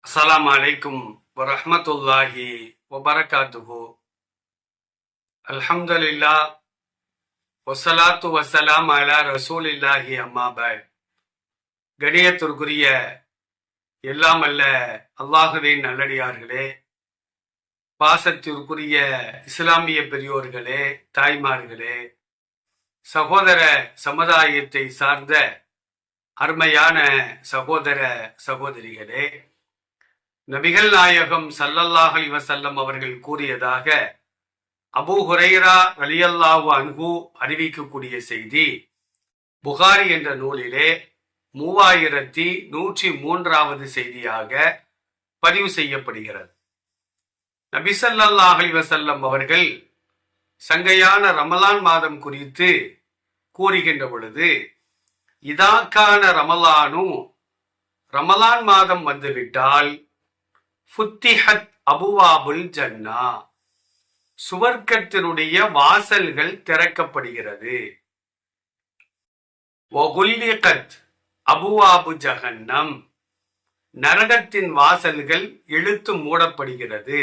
அஸ்ஸலாமு அலைக்கும் வரஹ்மத்துல்லாஹி வபரகாத்துஹு. அல்ஹம்துலில்லாஹ் வஸ்ஸலாத்து வஸ்ஸலாம் அலா ரசூலில்லாஹி அம்மா பஅத். கணியத்திற்குரிய எல்லாம் அல்ல அல்லாஹுவின் நல்லடியார்களே, பாசத்திற்குரிய இஸ்லாமிய பெரியோர்களே, தாய்மார்களே, சகோதர சமுதாயத்தை சார்ந்த அருமையான சகோதர சகோதரிகளே, நபிகள் நாயகம் ஸல்லல்லாஹு அலைஹி வஸல்லம் அவர்கள் கூறியதாக அபூ ஹுரைரா ரலியல்லாஹு அன்ஹு அறிவிக்கக்கூடிய செய்தி புகாரி என்ற நூலிலே 3103வது செய்தியாக பதிவு செய்யப்படுகிறது. நபி ஸல்லல்லாஹு அலைஹி வஸல்லம் அவர்கள் சங்கையான ரமலான் மாதம் குறித்து கூறுகின்ற பொழுது, இதாக்கான ரமலானு, ரமலான் மாதம் வந்துவிட்டால் ஃபுத்திஹத் அபுவாபுல் ஜன்னா, சுவர்க்கத்தினுடைய வாசல்கள் திறக்கப்படுகிறது. வகுல்லிகத் அபுவாபு ஜஹன்னம், நரகத்தின் வாசல்கள் இழுத்து மூடப்படுகிறது.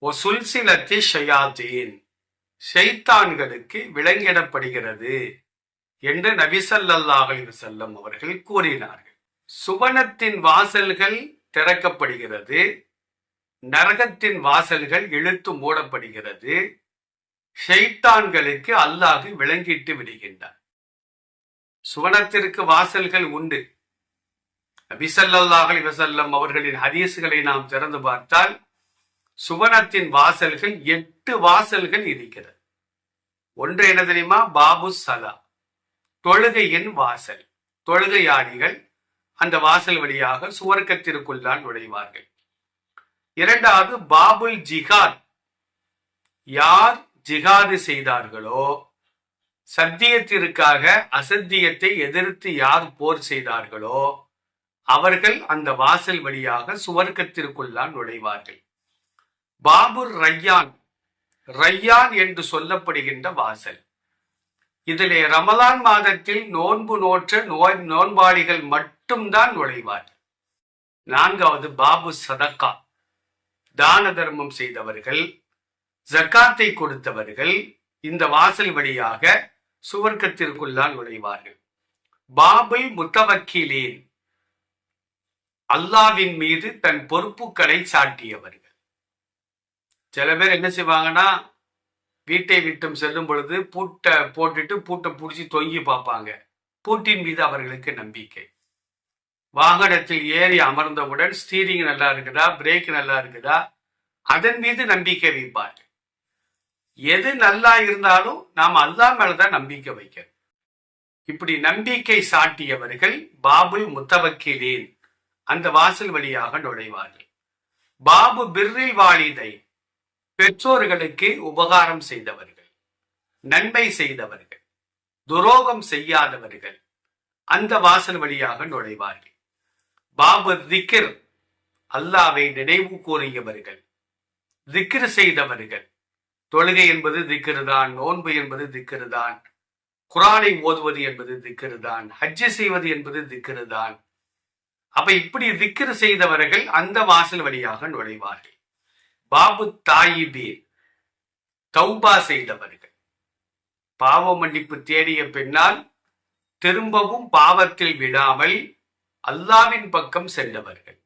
வசுல்சிலத்தி ஷயாத்தீன், ஷைத்தான்களுக்கு விலங்கிடப்படுகிறது என்று நபி ஸல்லல்லாஹு அலைஹி வஸல்லம் அவர்கள் கூறினார்கள். சுவனத்தின் வாசல்கள் திறக்கப்படுகிறது, நரகத்தின் வாசல்கள் இழுத்து மூடப்படுகிறது, ஷைத்தான்களுக்கு அல்லாஹ் விளங்கிட்டு விடுகின்றார். சுவனத்திற்கு வாசல்கள் உண்டு. நபி ஸல்லல்லாஹு அலைஹி வஸல்லம் அவர்களின் ஹதீஸ்களை நாம் திறந்து பார்த்தால் சுவனத்தின் வாசல்கள் 8 வாசல்கள் இருக்கிறது. ஒன்று என்ன தெரியுமா? பாபு சலா, தொழுகையின் வாசல். தொழுகையாளிகள் அந்த வாசல் வழியாக சுவர்க்கத்திற்குள்ளால் நுழைவார்கள். இரண்டாவது பாபுல் ஜிஹாத், யார் ஜிஹாது செய்தார்களோ, சத்தியத்திற்காக அசத்தியத்தை எதிர்த்து யார் போர் செய்தார்களோ அவர்கள் அந்த வாசல் வழியாக சுவர்க்கத்திற்குள்ளால் நுழைவார்கள். பாபுர் ரய்யான், ரய்யான் என்று சொல்லப்படுகின்ற வாசல். இதிலே ரமலான் மாதத்தில் நோன்பு நோற்ற நோன்பாளிகள் மட்டும்தான் நுழைவார்கள். நான்காவது பாபு சதக்கா, தான தர்மம் செய்தவர்கள், ஜக்காத்தை கொடுத்தவர்கள் இந்த வாசல் வழியாக சுவர்க்கத்திற்குள்ளால் நுழைவார்கள். பாபுல் முத்தவக்கீலீன், அல்லாவின் மீது தன் பொறுப்புகளை சாட்டியவர்கள். சில பேர் என்ன செய்வாங்கன்னா, வீட்டை விட்டும் செல்லும் பொழுது பூட்டை போட்டுட்டு பூட்டை பிடிச்சி தொங்கி பார்ப்பாங்க. பூட்டின் மீது அவர்களுக்கு நம்பிக்கை. வாகனத்தில் ஏறி அமர்ந்தவுடன் ஸ்டீரிங் நல்லா இருக்குதா, பிரேக் நல்லா இருக்குதா, அதன் மீது நம்பிக்கை வைப்பார்கள். எது நல்லா இருந்தாலும் நாம் அல்லாஹ் மேலதான் நம்பிக்கை வைக்கணும். இப்படி நம்பிக்கை சாட்டியவர்கள் பாபுல் முத்தவக்கீலீன், அந்த வாசல் வழியாக நுழைவார்கள். பாபு பிர்ரில் வாலிதை, பெற்றோர்களுக்கு உபகாரம் செய்தவர்கள், நன்மை செய்தவர்கள், துரோகம் செய்யாதவர்கள் அந்த வாசல் வழியாக நுழைவார்கள். பாபு திக்ர், அல்லாவை நினைவு கூறியவர்கள், திக்ர் செய்தவர்கள். தொழுகை என்பது திக்ர் தான், நோன்பு என்பது திக்ர் தான், குர்ஆனை ஓதுவது என்பது திக்ர் தான், ஹஜ் செய்வது என்பது திக்ர் தான். அப்ப இப்படி திக்ர் செய்தவர்கள் அந்த வாசல் வழியாக நுழைவார்கள். பாபு தாயிபீர், தௌபா செய்தவர்கள், பாவ மன்னிப்பு தேடிய பின்னால் திரும்பவும் பாவத்தில் விடாமல் அல்லாவின் பக்கம் சென்றவர்கள்,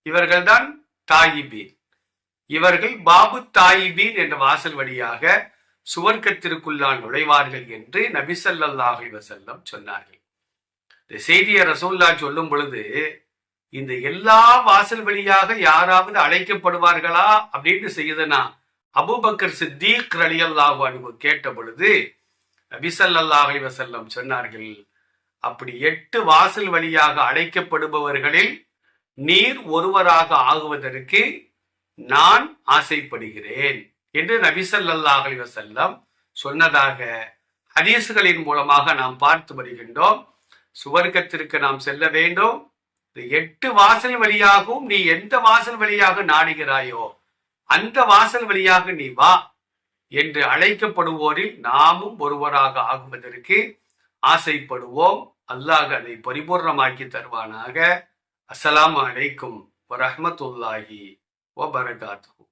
இவர்கள்தான் தாயிபீன். இவர்கள் பாபு தாயிபீன் என்ற வாசல் வழியாக சுவர்க்கத்திற்குள்ளால் நுழைவார்கள் என்று நபி ஸல்லல்லாஹு அலைஹி வஸல்லம் சொன்னார்கள். இந்த செய்தியை ரசூலுல்லாஹ் சொல்லும் பொழுது, இந்த எல்லா வாசல் வழியாக யாராவது அழைக்கப்படுவார்களா அப்படின்னு செய்யுதுன்னா, அபூபக்கர் சித்தீக் ரலியல்லாஹு அன்ஹு கேட்ட பொழுது நபி ஸல்லல்லாஹு அலைஹி வஸல்லம் சொன்னார்கள், அப்படி 8 வாசல் வழியாக அழைக்கப்படுபவர்களில் நீர் ஒருவராக ஆகுவதற்கு நான் ஆசைப்படுகிறேன் என்று நபி ஸல்லல்லாஹு அலைஹி வஸல்லம் சொன்னதாக ஹதீஸ்களின் மூலமாக நாம் பார்த்து வருகின்றோம். சுவர்க்கத்திற்கு நாம் செல்ல வேண்டும். 8 வாசல் வழியாகவும் நீ எந்த வாசல் வழியாக நாடுகிறாயோ அந்த வாசல் வழியாக நீ வா என்று அழைக்கப்படுவோரில் நாமும் ஒருவராக ஆகுவதற்கு ஆசைப்படுவோம். அல்லாஹ் அதை பரிபூர்ணமாக்கி தருவானாக. அஸ்ஸலாமு அலைக்கும் வரஹ்மத்துல்லாஹி வபரகாத்துஹு.